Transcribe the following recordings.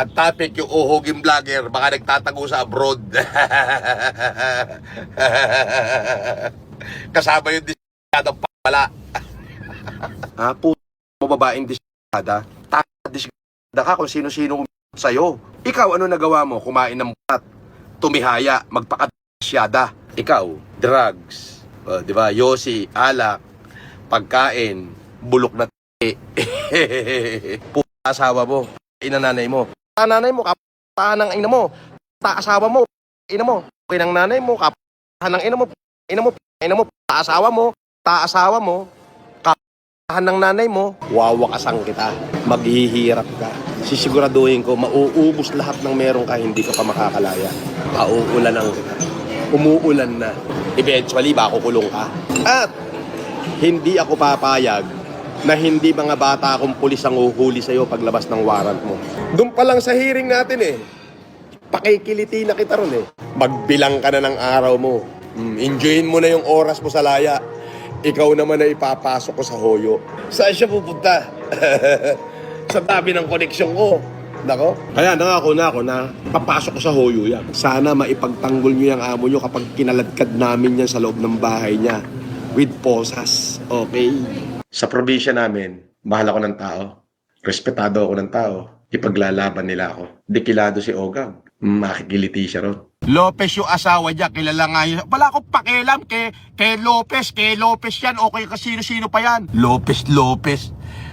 Ang topic yung uhuging vlogger, baka nagtatago sa abroad. Kasama yung disyadong pala. Po, babaeng disyada. Disyada ka kung sino-sino sa'yo. Ikaw, ano nagawa mo? Kumain ng buhat, tumihaya, magpakadisyada. Ikaw, drugs. Di ba? Yosi, alak, pagkain, bulok na asawa mo, inananay mo. Nanay mo, kapahan ng ina mo. Asawa mo, ina mo. Kinang nanay mo, kapahan ng ina mo. Ina mo, asawa mo, kapahan ng nanay mo. Wawakasan kita. Maghihirap ka. Sisiguraduhin ko, mauubos lahat ng meron ka, hindi ka pa makakalaya. Pauulan ng kita. Umuulan na. Eventually, makukulong ka. At hindi ako papayag na hindi mga bata akong pulis ang uhuli sa'yo paglabas ng warrant mo. Doon pa lang sa hearing natin pakikiliti na kita ron Magbilang ka na ng araw mo. Enjoyin mo na yung oras mo sa laya. Ikaw naman na ipapasok ko sa hoyo. Saan siya pupunta? Sa tabi ng koneksyon ko. Nako? Kaya nangako na ako na papasok ko sa hoyo yan. Sana maipagtanggol nyo yung amo nyo kapag kinaladkad namin yan sa loob ng bahay niya. With posas. Okay? Sa probinsya namin, mahal ako ng tao. Respetado ako ng tao. Ipaglalaban nila ako. Dekilado si Ogam. Makikiliti siya ron. Lopez yung asawa niya, kilala nga yun. Wala akong pakialam kay Lopez. Kay Lopez yan, okay ka sino-sino pa yan. Lopez.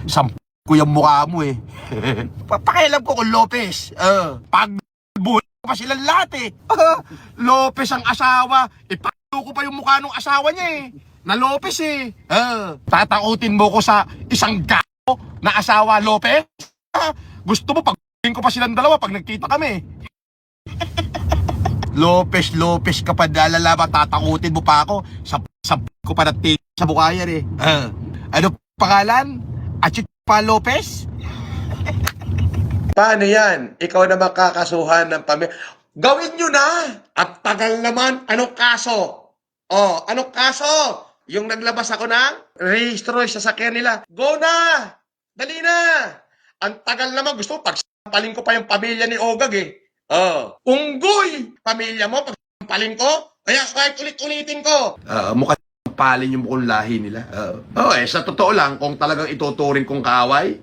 Sampu ko yung mukha mo Pakialam ko kung Lopez. Pag buhay ko pa silang lahat Lopez ang asawa. Ipalo ko pa yung mukha ng asawa niya na Lopez Tatakutin mo ko sa isang gago na asawa Lopez? Gusto mo pag-buhin ko pa silang dalawa pag nagkita kami? Lopez ka pa dalalaba, tatakutin mo pa ako. Sab ko pa natin sa bukayan Ano pangalan? Achit pa Lopez? Paano yan? Ikaw na makakasuhan ng pamilya. Gawin nyo na! At tagal naman, anong kaso? Anong kaso? Yung naglabas ako ng rehistro sa sasakyan nila. Go na! Dali na! Ang tagal naman, gusto ko pagsampalin ko pa yung pamilya ni Ogag Unggoy! Pamilya mo, pagsampalin ko? Kaya kahit ulit-ulitin ko. Mukhang palin yung bukong lahi nila. Sa totoo lang, kung talagang ituturing kong kaaway,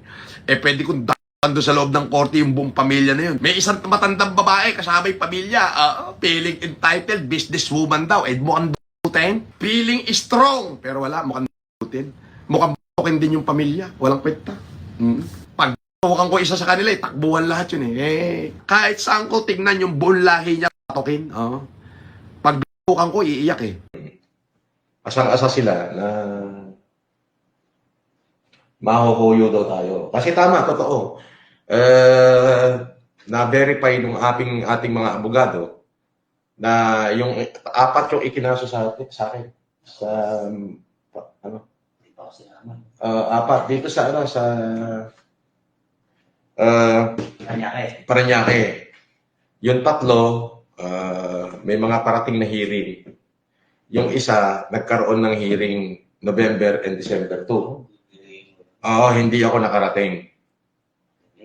pwede kong doon sa loob ng korte yung buong pamilya na yun. May isang matandang babae kasama yung pamilya. Feeling entitled, businesswoman daw. Mukhang feeling strong. Pero wala, mukhang butin. Mukhang bukin din yung pamilya. Walang kwenta. Pag bukan ko isa sa kanila, takbuhan lahat yun kahit saan ko tingnan yung buong lahi niya, patokin. Pag bukan ko, iiyak Asang-asa sila na mahuhuyo daw tayo. Kasi tama, totoo. Na-verify nung ating mga abogado na yung apat yung ikinaso sa akin sa apat dito sa Parañaque. Yung tatlo may mga parating na hearing. Yung isa nagkaroon ng hearing November and December 2. Hindi ako nakarating.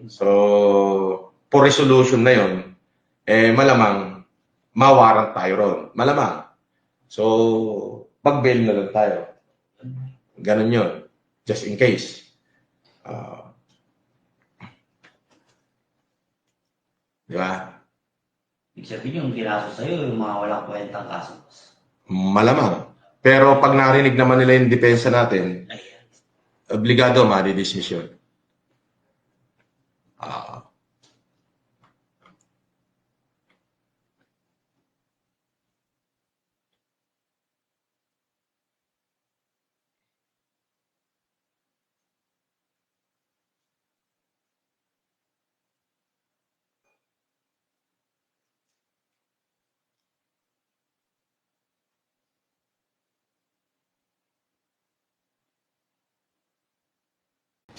So, for resolution na yun, malamang mawarrant tayo ron. Malamang. So, pag-bail na lang tayo. Ganun yun. Just in case. Di ba? Ibig sabihin yung ginaso sa'yo, yung mga walang kwentang kaso. Malamang. Pero pag narinig naman nila yung depensa natin, obligado ma-dismiss yun.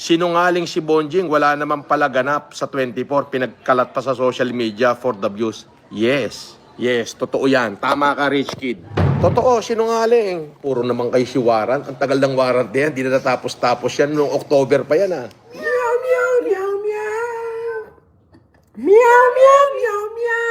Sinungaling si Bonjing, wala naman pala ganap sa 24, pinagkalat pa sa social media for the views. Yes, totoo yan. Tama ka, Rich Kid. Totoo, sinungaling. Puro naman kayo si warrant. Ang tagal ng warrant yan, di na natapos-tapos yan. Noong October pa yan Meow. Meow, meow, meow, meow.